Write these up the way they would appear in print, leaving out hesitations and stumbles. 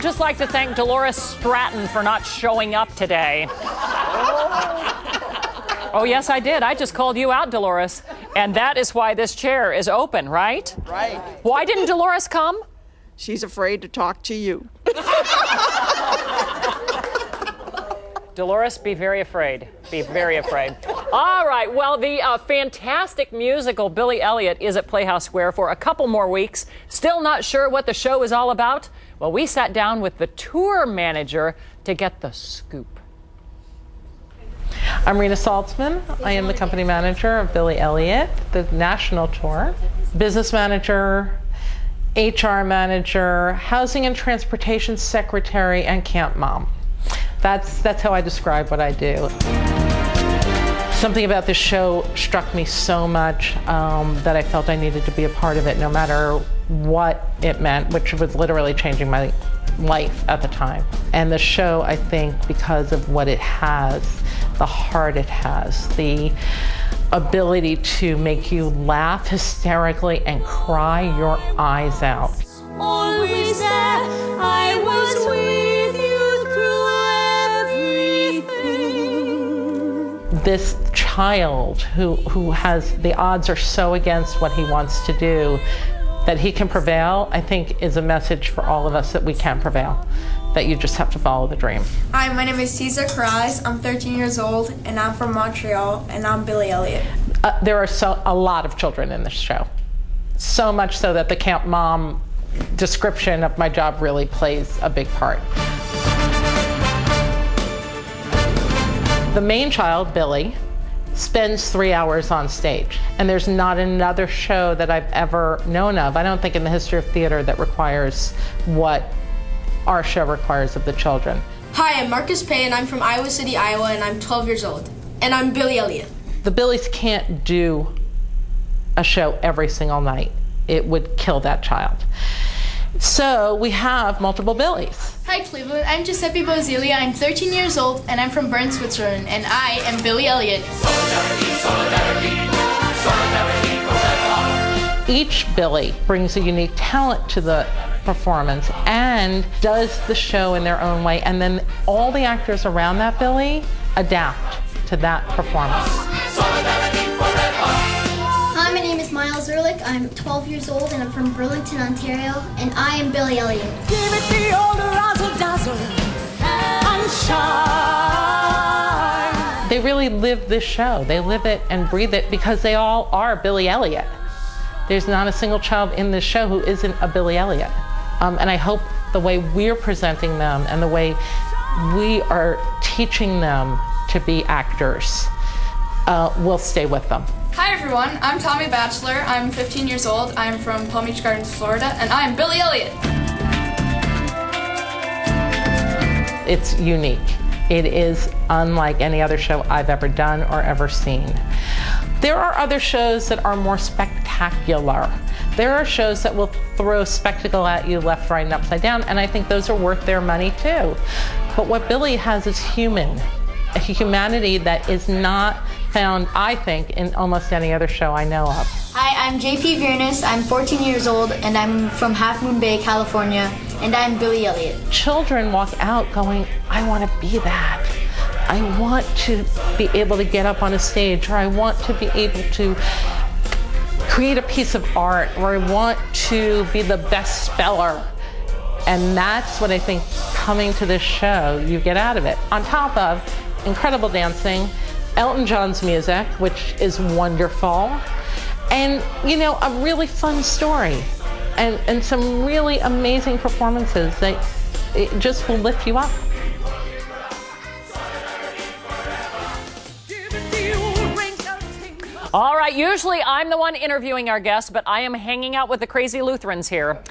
would just like to thank Dolores Stratton for not showing up today. Oh, yes, I did. I just called you out, Dolores. And that is why this chair is open, right? Right. Why didn't Dolores come? She's afraid to talk to you. Dolores, be very afraid. Be very afraid. All right, well, the fantastic musical Billy Elliot is at Playhouse Square for a couple more weeks. Still not sure what the show is all about? Well, we sat down with the tour manager to get the scoop. I'm Rena Saltzman. I am the company manager of Billy Elliot, the national tour. Business manager, HR manager, housing and transportation secretary, and camp mom. That's how I describe what I do. Something about this show struck me so much that I felt I needed to be a part of it, no matter what it meant, which was literally changing my life at the time. And the show, I think, because of what it has, the heart it has, the ability to make you laugh hysterically and cry your eyes out. Always there, I was with you through everything. This child who has, the odds are so against what he wants to do, that he can prevail, I think is a message for all of us that we can prevail, that you just have to follow the dream. Hi, my name is Cesar Carraz. I'm 13 years old, and I'm from Montreal, and I'm Billy Elliot. There are a lot of children in this show. So much so that the camp mom description of my job really plays a big part. The main child, Billy, spends 3 hours on stage. And there's not another show that I've ever known of, I don't think in the history of theater, that requires what our show requires of the children. Hi, I'm Marcus Pay, and I'm from Iowa City, Iowa, and I'm 12 years old. And I'm Billy Elliot. The Billies can't do a show every single night. It would kill that child. So we have multiple Billies. Hi Cleveland, I'm Giuseppe Bausilio, I'm 13 years old, and I'm from Bern, Switzerland, and I am Billy Elliot. Each Billy brings a unique talent to the performance and does the show in their own way, and then all the actors around that Billy adapt to that performance. Hi, my name is Miles Ehrlich. I'm 12 years old and I'm from Burlington, Ontario, and I am Billy Elliot. Give it the old razzle-dazzle and shine. They really live this show. They live it and breathe it because they all are Billy Elliot. There's not a single child in this show who isn't a Billy Elliot. And I hope the way we're presenting them and the way we are teaching them to be actors will stay with them. Hi everyone, I'm Tommy Batchelor, I'm 15 years old, I'm from Palm Beach Gardens, Florida, and I am Billy Elliot. It's unique. It is unlike any other show I've ever done or ever seen. There are other shows that are more spectacular. There are shows that will throw spectacle at you left, right, and upside down, and I think those are worth their money too. But what Billy has is human, a humanity that is not found, I think, in almost any other show I know of. Hi, I'm JP Viernes. I'm 14 years old and I'm from Half Moon Bay, California, and I'm Billy Elliot. Children walk out going, I want to be that. I want to be able to get up on a stage, or I want to be able to create a piece of art, or I want to be the best speller. And that's what I think coming to this show you get out of it. On top of incredible dancing, Elton John's music, which is wonderful, and a really fun story, and some really amazing performances that it just will lift you up. All right, usually I'm the one interviewing our guests, but I am hanging out with the crazy Lutherans here.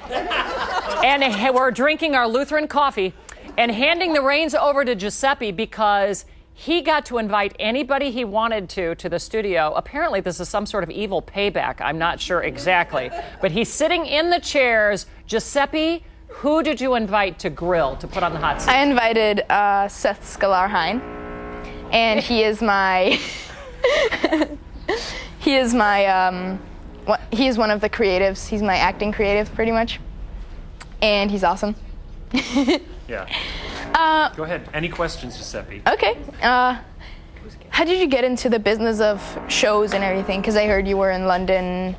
And we're drinking our Lutheran coffee and handing the reins over to Giuseppe because he got to invite anybody he wanted to the studio. Apparently, this is some sort of evil payback. I'm not sure exactly. But he's sitting in the chairs. Giuseppe, who did you invite to grill, to put on the hot seat? I invited Seth Scalarheim, and he is my... he is one of the creatives. He's my acting creative, pretty much. And he's awesome. Yeah. Go ahead. Any questions, Giuseppe? Okay. How did you get into the business of shows and everything? Because I heard you were in London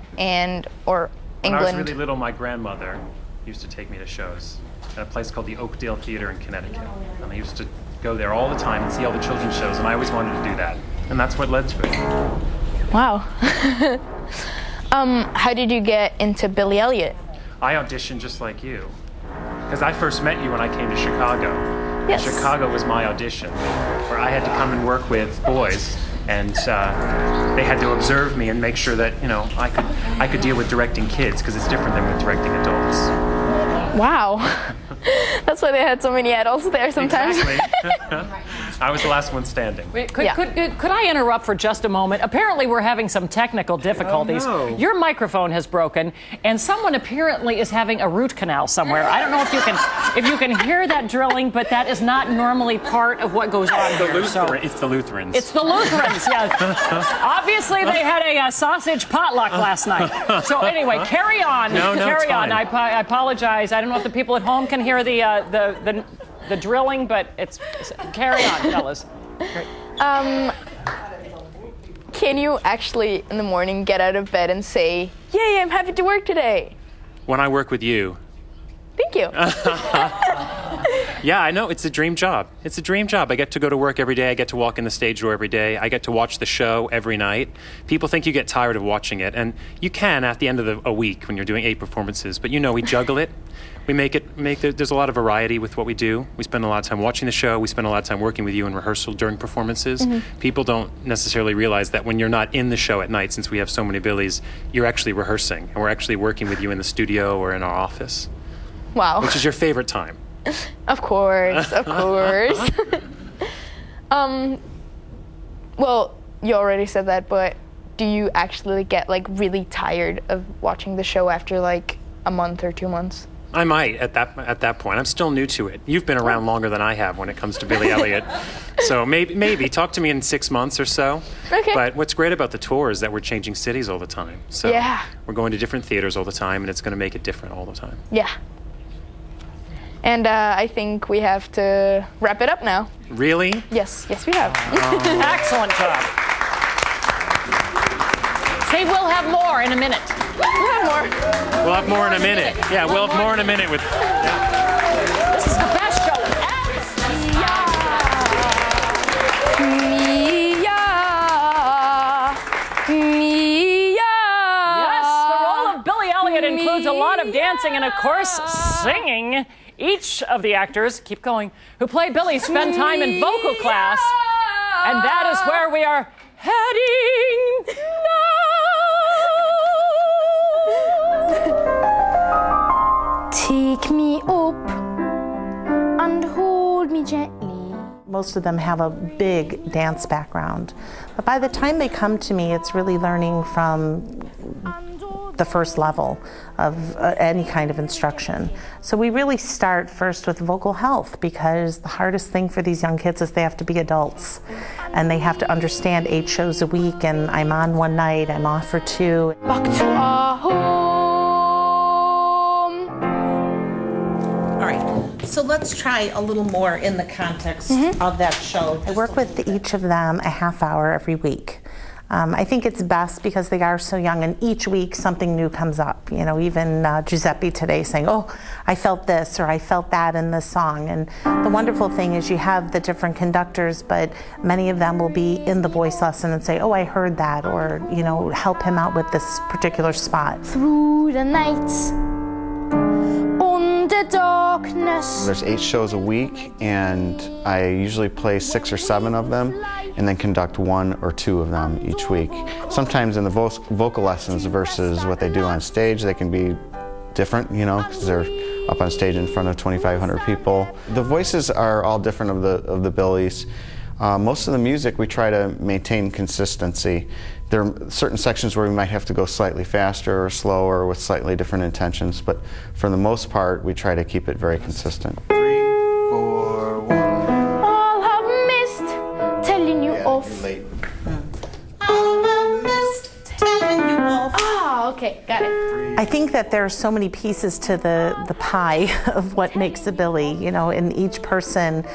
or When England. I was really little, my grandmother used to take me to shows at a place called the Oakdale Theater in Connecticut. And I used to go there all the time and see all the children's shows, and I always wanted to do that. And that's what led to it. Wow. How did you get into Billy Elliot? I auditioned just like you. Because I first met you when I came to Chicago. Yes. Chicago was my audition, where I had to come and work with boys, and they had to observe me and make sure that, you know, I could deal with directing kids, because it's different than with directing adults. Wow. That's why they had so many adults there sometimes. Exactly. I was the last one standing. Wait, could I interrupt for just a moment? Apparently, we're having some technical difficulties. Oh, no. Your microphone has broken, and someone apparently is having a root canal somewhere. I don't know if you can hear that drilling, but that is not normally part of what goes on here. It's the Lutherans. It's the Lutherans, yes. Obviously, they had a sausage potluck last night. So anyway, carry on. No, carry it's on. fine. I apologize. I don't know if the people at home can hear the drilling, but it's carry on, fellas. Can you actually in the morning get out of bed and say, "Yay, I'm happy to work today"? When I work with you. Thank you. Yeah, I know. It's a dream job. It's a dream job. I get to go to work every day. I get to walk in the stage door every day. I get to watch the show every night. People think you get tired of watching it, and you can at the end of a week when you're doing 8 performances. But you know, we juggle it. We there's a lot of variety with what we do. We spend a lot of time watching the show. We spend a lot of time working with you in rehearsal during performances. People don't necessarily realize that when you're not in the show at night, since we have so many Billies, you're actually rehearsing, and we're actually working with you in the studio or in our office. Wow. Which is your favorite time? Of course, of course. Well, you already said that, but do you actually get like really tired of watching the show after like a month or 2 months? I might at that point. I'm still new to it. You've been around longer than I have when it comes to Billy Elliot. So maybe talk to me in 6 months or so. Okay. But what's great about the tour is that we're changing cities all the time. So Yeah. we're going to different theaters all the time, and it's going to make it different all the time. Yeah. And I think we have to wrap it up now. Really? Yes, we have. Excellent job. Say we'll have more in a minute. We'll have more. We'll have more in a minute. Yeah, we'll have more in a minute with. This is the best show ever. Yes, the role of Billy Elliot includes a lot of dancing and, of course, singing. Each of the actors, keep going, who play Billy spend time in vocal class, and that is where we are heading now. Take me up and hold me gently. Most of them have a big dance background, but by the time they come to me, it's really learning from the first level of any kind of instruction. So we really start first with vocal health, because the hardest thing for these young kids is they have to be adults and they have to understand 8 shows a week, and I'm on one night, I'm off for 2. Back to our home. All right, so let's try a little more in the context of that show. I work with each of them a half hour every week. I think it's best because they are so young, and each week something new comes up. You know, even Giuseppe today saying, "Oh, I felt this," or "I felt that" in this song. And the wonderful thing is you have the different conductors, but many of them will be in the voice lesson and say, "Oh, I heard that," or, you know, help him out with this particular spot. Through the night, under darkness. There's 8 shows a week, and I usually play 6 or 7 of them, and then conduct 1 or 2 of them each week. Sometimes in the vocal lessons versus what they do on stage, they can be different, you know, because they're up on stage in front of 2,500 people. The voices are all different of the Billies. Most of the music we try to maintain consistency. There are certain sections where we might have to go slightly faster or slower with slightly different intentions, but for the most part, we try to keep it very consistent. 3, 4, 1. All have missed telling you off. All have missed telling you off. Ah, okay, got it. I I think that there are so many pieces to the pie of what makes a Billy. You know, in each person,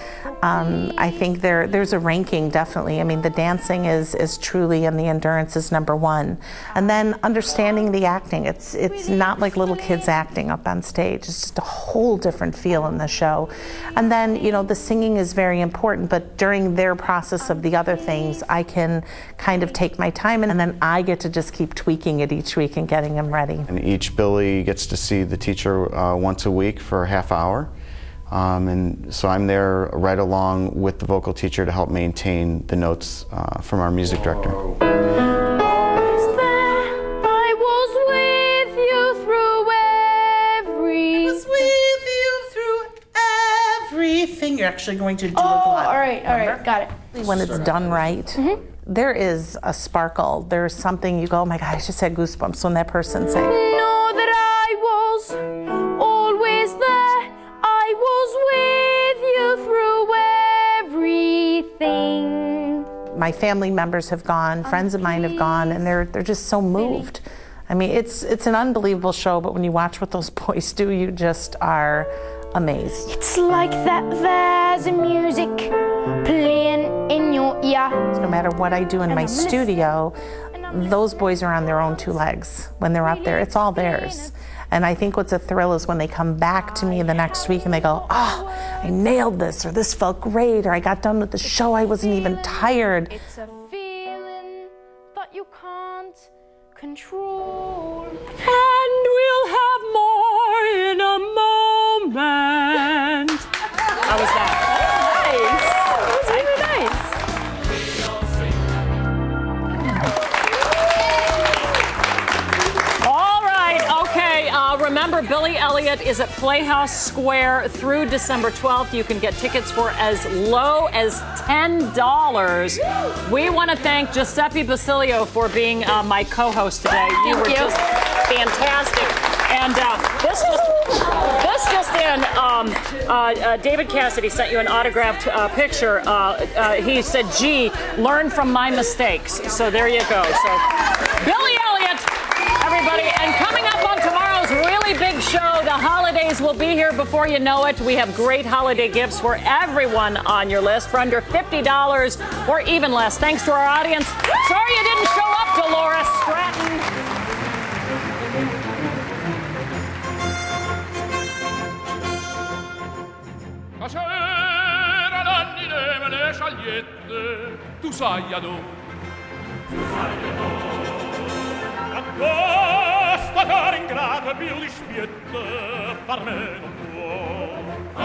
I think there's a ranking, definitely. I mean, the dancing is truly, and the endurance is number one. And then understanding the acting. It's not like little kids acting up on stage. It's just a whole different feel in the show. And then, you know, the singing is very important, but during their process of the other things, I can kind of take my time, and then I get to just keep tweaking it each week and getting them ready. And each Billy gets to see the teacher once a week for a half hour. And so I'm there right along with the vocal teacher to help maintain the notes from our music director. I was with you through Everything. You're actually going to do Oh, a glide. all right, got it. When it's done right, there is a sparkle. There's something you go, oh my God, I just had goosebumps when that person sang. Know that I was always there. I was with you through everything. My family members have gone, friends of mine have gone, and they're just so moved. I mean, it's an unbelievable show, but when you watch what those boys do, you just are amazed. It's like that there's a music playing in your ear. No matter what I do in my studio, those boys are on their own two legs. When they're up there, it's all theirs. And I think what's a thrill is when they come back to me the next week and they go, oh, I nailed this, or this felt great, or I got done with the show, I wasn't even tired. It's a feeling that you can't control. And we'll have more in a moment. How was that? Remember, Billy Elliot is at Playhouse Square through December 12th. You can get tickets for as low as $10. We want to thank Giuseppe Bausilio for being my co-host today. You were just fantastic. And this just in, David Cassidy sent you an autographed picture. He said, gee, learn from my mistakes. So there you go. So Billy Elliot, everybody. And coming up on tomorrow's really big show, the holidays will be here before you know it. We have great holiday gifts for everyone on your list for under $50 or even less. Thanks to our audience. Sorry you didn't show up, Dolores Stratton. Tu sai adò. Questa cara ingrata più di spietta, far me non può.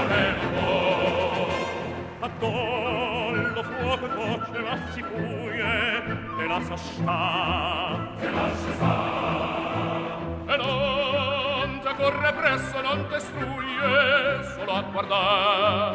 Adollo fuoco dolce ma si fuie, e lascia sta. E non te corre presso, non te struie, solo a guardar.